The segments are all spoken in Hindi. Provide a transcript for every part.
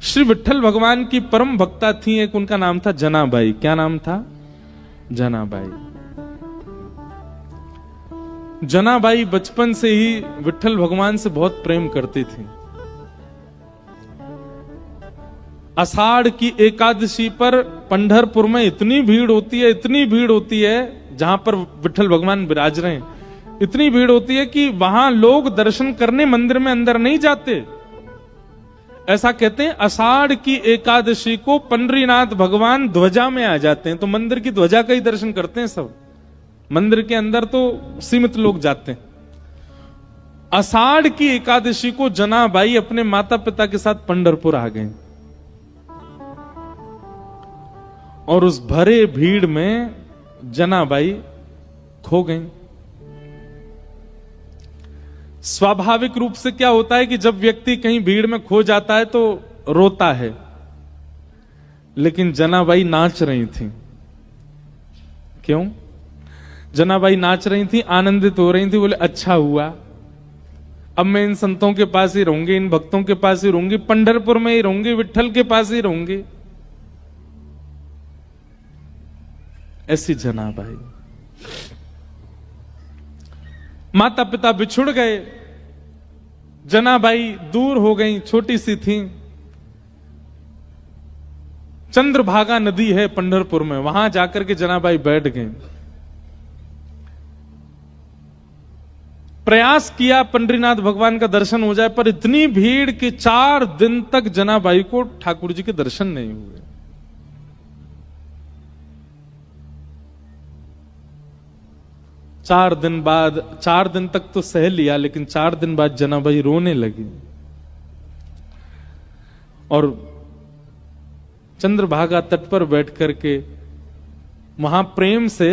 श्री विट्ठल भगवान की परम भक्ता थी एक, उनका नाम था जनाबाई। क्या नाम था? जनाबाई। जनाबाई बचपन से ही विट्ठल भगवान से बहुत प्रेम करती थी। आषाढ़ की एकादशी पर पंढरपुर में इतनी भीड़ होती है, इतनी भीड़ होती है, जहां पर विट्ठल भगवान विराज रहे हैं, इतनी भीड़ होती है कि वहां लोग दर्शन करने मंदिर में अंदर नहीं जाते। ऐसा कहते हैं आषाढ़ की एकादशी को पंडरीनाथ भगवान ध्वजा में आ जाते हैं, तो मंदिर की ध्वजा का ही दर्शन करते हैं सब। मंदिर के अंदर तो सीमित लोग जाते हैं। आषाढ़ की एकादशी को जनाबाई अपने माता पिता के साथ पंढरपुर आ गए और उस भरे भीड़ में जनाबाई खो गई। स्वाभाविक रूप से क्या होता है कि जब व्यक्ति कहीं भीड़ में खो जाता है तो रोता है, लेकिन जनाबाई नाच रही थी। क्यों? जनाबाई नाच रही थी, आनंदित हो रही थी। बोले अच्छा हुआ, अब मैं इन संतों के पास ही रहूंगी, इन भक्तों के पास ही रहूंगी, पंढरपुर में ही रहूंगी, विट्ठल के पास ही रहूंगी। ऐसी जनाबाई। माता पिता बिछुड़ गए, जनाबाई दूर हो गई, छोटी सी थी। चंद्रभागा नदी है पंढरपुर में, वहां जाकर के जनाबाई बैठ गई। प्रयास किया पंडरीनाथ भगवान का दर्शन हो जाए, पर इतनी भीड़ कि 4 दिन तक जनाबाई को ठाकुर जी के दर्शन नहीं हुए। 4 दिन बाद, 4 दिन तक तो सह लिया, लेकिन 4 दिन बाद जनाबाई रोने लगी और चंद्रभागा तट पर बैठ करके वहां प्रेम से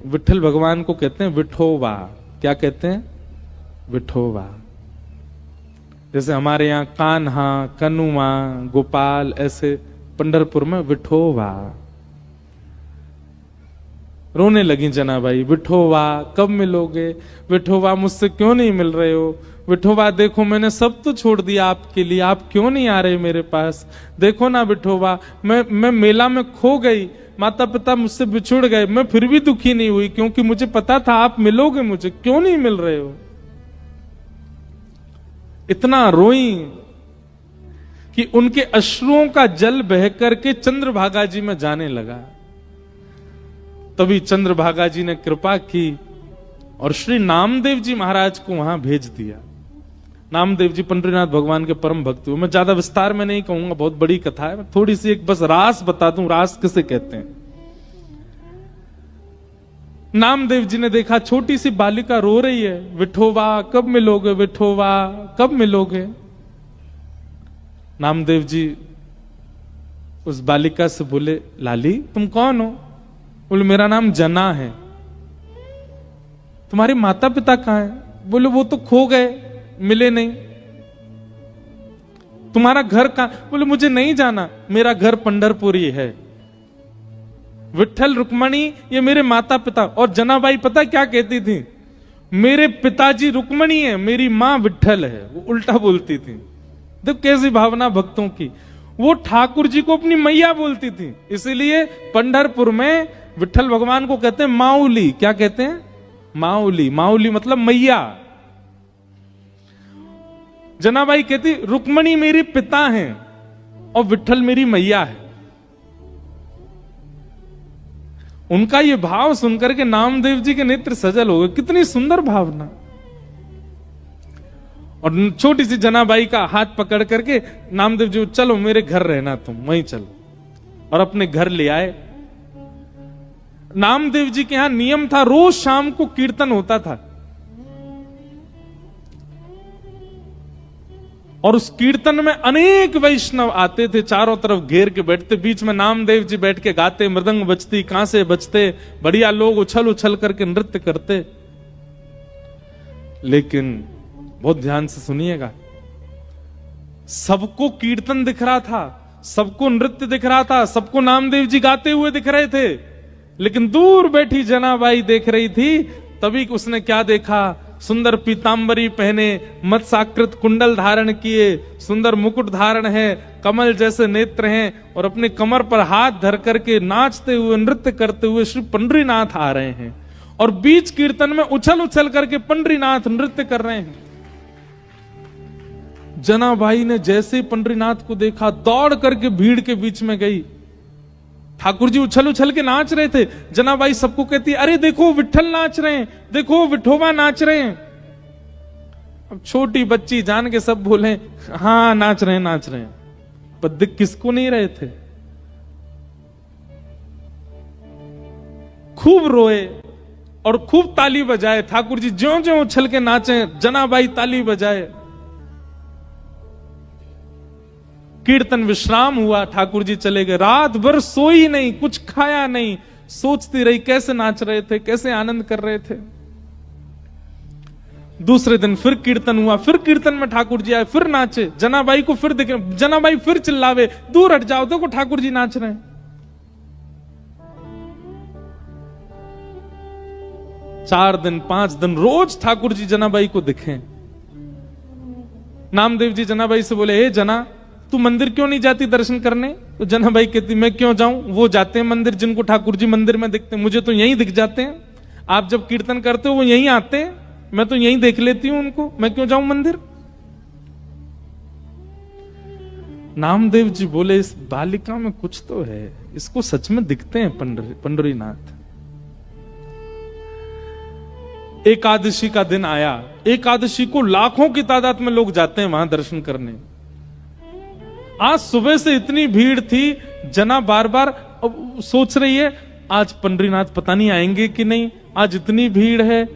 विट्ठल भगवान को कहते हैं विठोबा। क्या कहते हैं? विठोबा। जैसे हमारे यहां कान्हा, कनुआ, गोपाल, ऐसे पंढरपुर में विठोबा। रोने लगी जनाबाई, विठोबा कब मिलोगे? विठोबा मुझसे क्यों नहीं मिल रहे हो? विठोबा देखो मैंने सब तो छोड़ दिया आपके लिए, आप क्यों नहीं आ रहे मेरे पास? देखो ना विठोबा, मैं मेला में खो गई, माता पिता मुझसे बिछुड़ गए, मैं फिर भी दुखी नहीं हुई क्योंकि मुझे पता था आप मिलोगे मुझे, क्यों नहीं मिल रहे हो? इतना रोई कि उनके अश्रुओं का जल बह करके चंद्रभागा जी में जाने लगा। तभी चंद्रभागा जी ने कृपा की और श्री नामदेव जी महाराज को वहां भेज दिया। नामदेव जी पंडरीनाथ भगवान के परम भक्त हुए। मैं ज्यादा विस्तार में नहीं कहूंगा, बहुत बड़ी कथा है, थोड़ी सी एक बस रास बता दूं, रास किसे कहते हैं। नामदेव जी ने देखा छोटी सी बालिका रो रही है, विठोबा कब मिलोगे? विठोबा कब मिलोगे? नामदेव जी उस बालिका से बोले, लाली तुम कौन हो? बोले मेरा नाम जना है। तुम्हारे माता पिता कहां हैं? बोले वो तो खो गए, मिले नहीं। तुम्हारा घर कहां? बोले मुझे नहीं जाना, मेरा घर पंढरपुर ही है। विट्ठल रुक्मणी ये मेरे माता पिता। और जनाबाई पता क्या कहती थी? मेरे पिताजी रुक्मणी है, मेरी मां विट्ठल है। वो उल्टा बोलती थी। देखो कैसी भावना भक्तों की। वो ठाकुर जी को अपनी मैया बोलती थी। इसीलिए पंढरपुर में विट्ठल भगवान को कहते हैं माउली। क्या कहते हैं? माउली। माउली मतलब मैया। जनाबाई कहती रुक्मणी मेरे पिता हैं और विट्ठल मेरी मैया है। उनका ये भाव सुनकर के नामदेव जी के नेत्र सजल हो गए। कितनी सुंदर भावना। और छोटी सी जनाबाई का हाथ पकड़ करके नामदेव जी, चलो मेरे घर रहना, तुम वहीं चलो, और अपने घर ले आए। नामदेव जी के यहां नियम था, रोज शाम को कीर्तन होता था और उस कीर्तन में अनेक वैष्णव आते थे, चारों तरफ घेर के बैठते, बीच में नामदेव जी बैठ के गाते, मृदंग बजती, कांसे बजते, बढ़िया लोग उछल उछल करके नृत्य करते। लेकिन बहुत ध्यान से सुनिएगा, सबको कीर्तन दिख रहा था, सबको नृत्य दिख रहा था, सबको नामदेव जी गाते हुए दिख रहे थे, लेकिन दूर बैठी जनाबाई देख रही थी। तभी उसने क्या देखा? सुंदर पीतांबरी पहने, मत्स्याकृत कुंडल धारण किए, सुंदर मुकुट धारण है, कमल जैसे नेत्र हैं और अपने कमर पर हाथ धर करके नाचते हुए नृत्य करते हुए श्री पंडरीनाथ आ रहे हैं। और बीच कीर्तन में उछल उछल करके पंडरीनाथ नृत्य कर रहे हैं। जनाबाई ने जैसे पंडरीनाथ को देखा दौड़ करके भीड़ के बीच में गई। ठाकुर जी उछल उछल के नाच रहे थे। जनाबाई सबको कहती, अरे देखो विट्ठल नाच रहे हैं, देखो विठोबा नाच रहे हैं। अब छोटी बच्ची जान के सब बोले हाँ नाच रहे हैं नाच रहे हैं, पर दिख किसको नहीं रहे थे। खूब रोए और खूब ताली बजाए। ठाकुर जी ज्यों ज्यों उछल के नाचे, जनाबाई ताली बजाए। कीर्तन विश्राम हुआ, ठाकुर जी चले गए। रात भर सोई नहीं, कुछ खाया नहीं, सोचती रही कैसे नाच रहे थे, कैसे आनंद कर रहे थे। दूसरे दिन फिर कीर्तन हुआ, फिर कीर्तन में ठाकुर जी आए, फिर नाचे। जनाबाई को फिर दिखे, जनाबाई फिर चिल्लावे, दूर हट जाओ, देखो ठाकुर जी नाच रहे हैं। 4 दिन 5 दिन रोज ठाकुर जी जनाबाई को दिखे। नामदेव जी जनाबाई से बोले, हे जना तू मंदिर क्यों नहीं जाती दर्शन करने? तो जनाबाई कहती, मैं क्यों जाऊं, वो जाते हैं मंदिर जिनको ठाकुर जी मंदिर में दिखते हैं, मुझे तो यहीं दिख जाते हैं। आप जब कीर्तन करते हो वो यहीं आते हैं, मैं तो यहीं देख लेती हूं उनको, मैं क्यों जाऊं मंदिर? नामदेव जी बोले, इस बालिका में कुछ तो है, इसको सच में दिखते हैं पंडरीनाथ। एकादशी का दिन आया। एकादशी को लाखों की तादाद में लोग जाते हैं वहां दर्शन करने। आज सुबह से इतनी भीड़ थी, जना बार बार सोच रही है आज पंडरीनाथ पता नहीं आएंगे कि नहीं, आज इतनी भीड़ है,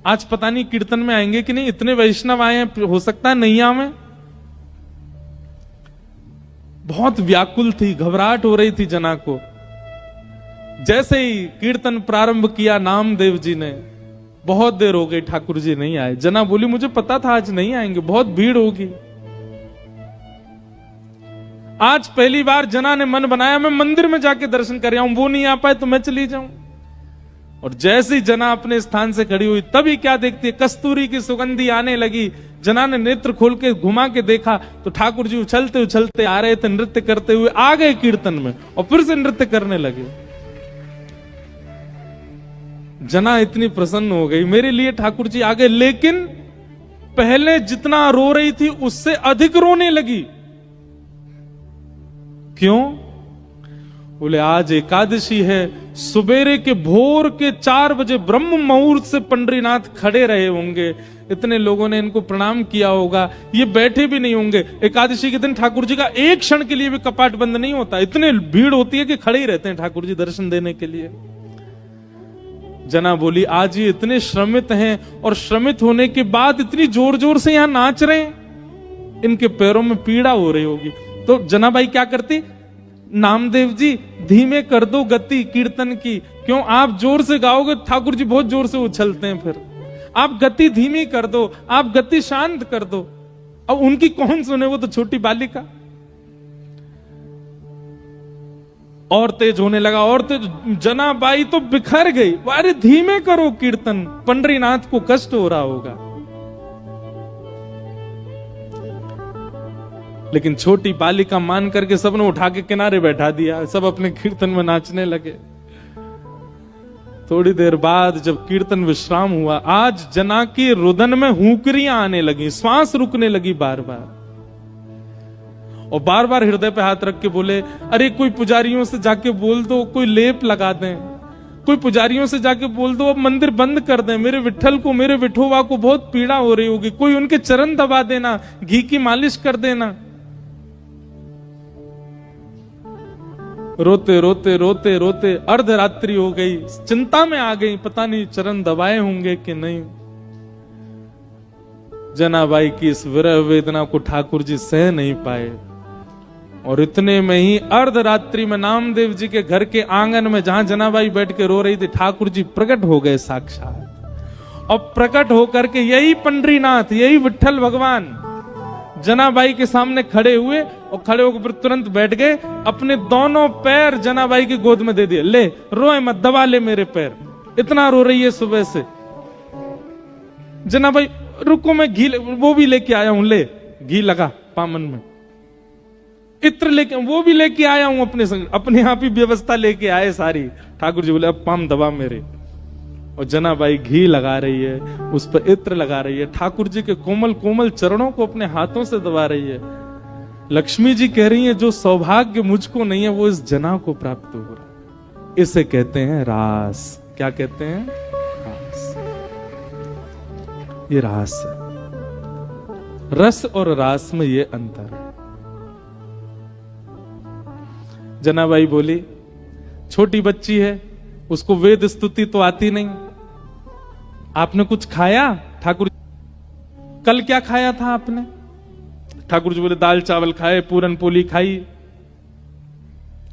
आज पता नहीं कीर्तन में आएंगे कि नहीं, इतने वैष्णव आए हैं, हो सकता है नहीं आवे। बहुत व्याकुल थी, घबराहट हो रही थी जना को। जैसे ही कीर्तन प्रारंभ किया नामदेव जी ने, बहुत देर हो गई ठाकुर जी नहीं आए। जना बोली, मुझे पता था आज नहीं आएंगे, बहुत भीड़ होगी। आज पहली बार जना ने मन बनाया मैं मंदिर में जाके दर्शन कर आऊं, वो नहीं आ पाए तो मैं चली जाऊं। और जैसे ही जना अपने स्थान से खड़ी हुई, तभी क्या देखती है, कस्तूरी की सुगंधी आने लगी। जना ने नेत्र खोल के घुमा के देखा तो ठाकुर जी उछलते उछलते आ रहे थे, नृत्य करते हुए आ गए कीर्तन में और फिर से नृत्य करने लगे। जना इतनी प्रसन्न हो गई, मेरे लिए ठाकुर जी आ गए। लेकिन पहले जितना रो रही थी उससे अधिक रोने लगी। क्यों? बोले, आज एकादशी है, सुबेरे के भोर के 4 बजे ब्रह्म मुहूर्त से पंडरीनाथ खड़े रहे होंगे, इतने लोगों ने इनको प्रणाम किया होगा, ये बैठे भी नहीं होंगे। एकादशी के दिन ठाकुर जी का एक क्षण के लिए भी कपाट बंद नहीं होता, इतने भीड़ होती है कि खड़े ही रहते हैं ठाकुर जी दर्शन देने के लिए। जना बोली, आज ये इतने श्रमित हैं और श्रमित होने के बाद इतनी जोर जोर से यहां नाच रहे हैं, इनके पैरों में पीड़ा हो रही होगी। तो जनाबाई क्या करती, नामदेव जी धीमे कर दो गति कीर्तन की, क्यों आप जोर से गाओगे ठाकुर जी बहुत जोर से उछलते हैं, फिर आप गति धीमी कर दो, आप गति शांत कर दो। अब उनकी कौन सुने, वो तो छोटी बालिका। और तेज होने लगा और तेज, जनाबाई तो बिखर गई, अरे धीमे करो कीर्तन, पंडरीनाथ को कष्ट हो रहा होगा। लेकिन छोटी बालिका मान करके सबने उठा के किनारे बैठा दिया, सब अपने कीर्तन में नाचने लगे। थोड़ी देर बाद जब कीर्तन विश्राम हुआ, आज जना की रुदन में हुंकरियां आने लगी, श्वास रुकने लगी बार बार, और बार बार हृदय पे हाथ रख के बोले, अरे कोई पुजारियों से जाके बोल दो कोई लेप लगा दें, कोई पुजारियों से जाके बोल दो अब मंदिर बंद कर दें, मेरे विट्ठल को, मेरे विठोबा को बहुत पीड़ा हो रही होगी, कोई उनके चरण दबा देना, घी की मालिश कर देना। रोते रोते रोते रोते अर्धरात्रि हो गई, चिंता में आ गई, पता नहीं चरण दबाए होंगे कि नहीं। जनाबाई की इस विरह वेदना को ठाकुर जी सह नहीं पाए, और इतने में ही अर्धरात्रि में नामदेव जी के घर के आंगन में जहां जनाबाई बैठ के रो रही थी, ठाकुर जी प्रकट हो गए साक्षात। और प्रकट होकर के यही पंडरीनाथ, यही विट्ठल भगवान जनाबाई के सामने खड़े हुए, और खड़े होकर तुरंत बैठ गए, अपने दोनों पैर जनाबाई की गोद में दे दिए, ले रोए मत, दबा ले मेरे पैर, इतना रो रही है सुबह से। जना भाई रुको मैं घी वो भी लेके आया हूं, ले घी लगा पामन में, इत्र लेके वो भी लेके आया हूं अपने संग, अपने आप ही व्यवस्था लेके आए सारी। ठाकुर जी बोले अब पाम दबा मेरे, और जनाबाई घी लगा रही है, उस पर इत्र लगा रही है, ठाकुर जी के कोमल कोमल चरणों को अपने हाथों से दबा रही है। लक्ष्मी जी कह रही है जो सौभाग्य मुझको नहीं है वो इस जना को प्राप्त हो रहा। इसे कहते हैं रास। क्या कहते हैं? रास। ये रास है। रस और रास में ये अंतर है। जनाबाई बोली छोटी बच्ची है, उसको वेद स्तुति तो आती नहीं। आपने कुछ खाया? ठाकुर कल क्या खाया था आपने? ठाकुर जी बोले दाल चावल खाए, पूरन पोली खाई।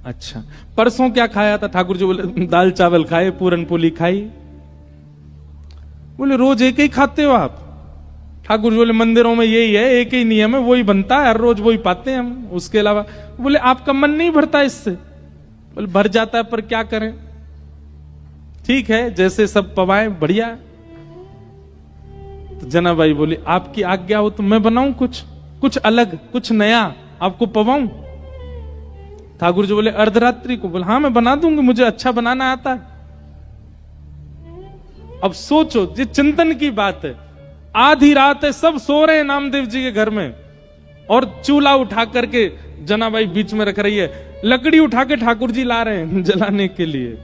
अच्छा, परसों क्या खाया था? ठाकुर जी बोले दाल चावल खाए, पूरन पोली खाई। बोले रोज एक ही खाते हो आप? ठाकुर जी बोले मंदिरों में यही है, एक ही नियम है, वही बनता है, हर रोज वही पाते हैं हम, उसके अलावा। बोले आपका मन नहीं भरता इससे? बोले भर जाता है, पर क्या करें, ठीक है जैसे सब पवाएं बढ़िया। तो जनाबाई बोली आपकी आज्ञा हो तो मैं बनाऊं कुछ अलग, कुछ नया आपको पवाऊं। ठाकुर जी बोले अर्धरात्रि को? बोले हाँ मैं बना दूंगी, मुझे अच्छा बनाना आता है। अब सोचो, ये चिंतन की बात है। आधी रात है, सब सो रहे हैं नामदेव जी के घर में, और चूल्हा उठा करके जनाबाई बीच में रख रही है, लकड़ी उठा के ठाकुर जी ला रहे हैं जलाने के लिए।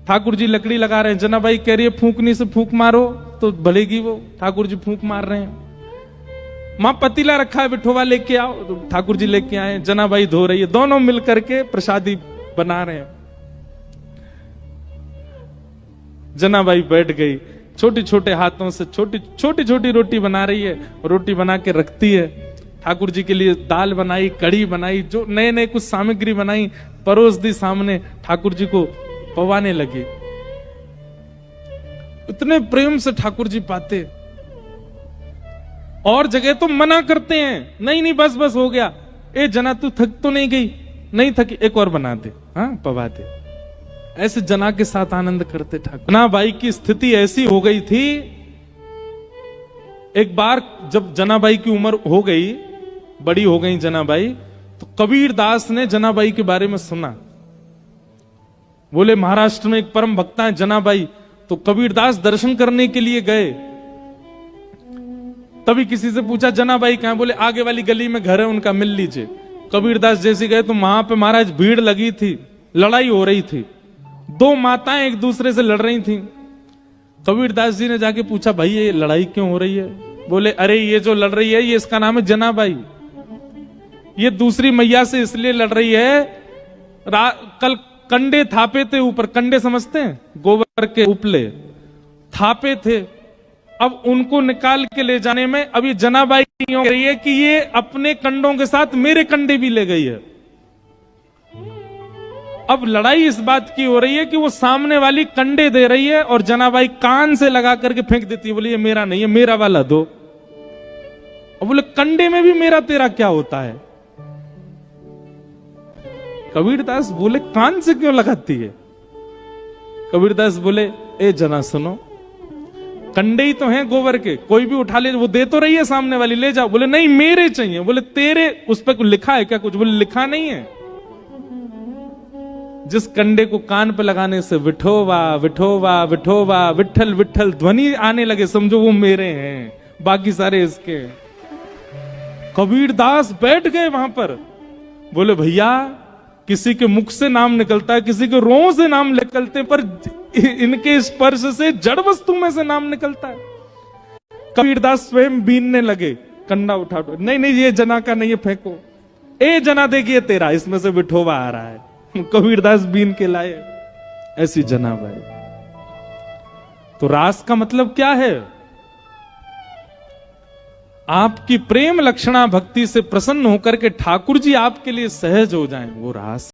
ठाकुर जी लकड़ी लगा रहे हैं, जनाबाई कह रही है फूंकनी से फूंक मारो तो बढ़ेगी वो। ठाकुर जी फूंक मार रहे हैं। मां पतीला रखा है, बिठोवा लेके आओ, तो ठाकुर जी लेके आए। जनाबाई धो रही है, दोनों मिलकर के प्रसादी बना रहे हैं। जनाबाई बैठ गई, छोटे छोटे हाथों से छोटी छोटी रोटी बना रही है, रोटी बना के रखती है। ठाकुर जी के लिए दाल बनाई, कढ़ी बनाई, जो नए नए कुछ सामग्री बनाई, परोस दी सामने। ठाकुर जी को पवाने लगे। इतने प्रेम से ठाकुर जी पाते। और जगह तो मना करते हैं, नहीं बस बस हो गया। ए जना तू थक तो नहीं गई? नहीं थकी, एक और बना दे, हाँ पवा दे। ऐसे जना के साथ आनंद करते ठाकुर। जनाबाई की स्थिति ऐसी हो गई थी, एक बार जब जनाबाई की उम्र हो गई, बड़ी हो गई जनाबाई, तो कबीर दास ने जनाबाई के बारे में सुना। बोले महाराष्ट्र में एक परम भक्ता है जनाबाई, तो कबीर दास दर्शन करने के लिए गए। तभी किसी से पूछा जनाबाई कहां? बोले आगे वाली गली में घर है उनका, मिल लीजिए। कबीर दास जैसे गए तो वहां पे महाराज भीड़ लगी थी, लड़ाई हो रही थी, दो माताएं एक दूसरे से लड़ रही थी। कबीर दास जी ने जाके पूछा भाई ये लड़ाई क्यों हो रही है? बोले अरे ये जो लड़ रही है ये इसका नाम है जनाबाई, ये दूसरी मैया से इसलिए लड़ रही है, कल कंडे थापे थे ऊपर, कंडे समझते हैं, गोबर के उपले थापे थे, अब उनको निकाल के ले जाने में अब ये जनाबाई कह रही है कि ये अपने कंडों के साथ मेरे कंडे भी ले गई है। अब लड़ाई इस बात की हो रही है कि वो सामने वाली कंडे दे रही है और जनाबाई कान से लगा करके फेंक देती है, बोली ये मेरा नहीं है, मेरा वाला दो। और बोले कंडे में भी मेरा तेरा क्या होता है? कबीरदास बोले कान से क्यों लगाती है? कबीरदास बोले ए जना सुनो, कंडे ही तो हैं गोबर के, कोई भी उठा ले, वो दे तो रही है सामने वाली, ले जाओ। बोले नहीं मेरे चाहिए। बोले तेरे उस पर लिखा है क्या कुछ? बोले लिखा नहीं है। जिस कंडे को कान पे लगाने से विठोवा विठोवा विठोवा विठल विठल ध्वनि आने लगे, समझो वो मेरे हैं, बाकी सारे इसके। कबीरदास बैठ गए वहां पर। बोले भैया किसी के मुख से नाम निकलता है, किसी के रों से नाम निकलते, पर इनके स्पर्श से जड़ वस्तु में से नाम निकलता है। कबीरदास स्वयं बीनने लगे, कंडा उठा, नहीं ये जना का नहीं है, फेंको। ए जना देखिए तेरा, इसमें से विठोवा आ रहा है। कबीरदास बीन के लाए। ऐसी जनाबाई। तो रास का मतलब क्या है? आपकी प्रेम लक्षणा भक्ति से प्रसन्न होकर के ठाकुर जी आपके लिए सहज हो जाएं, वो रास।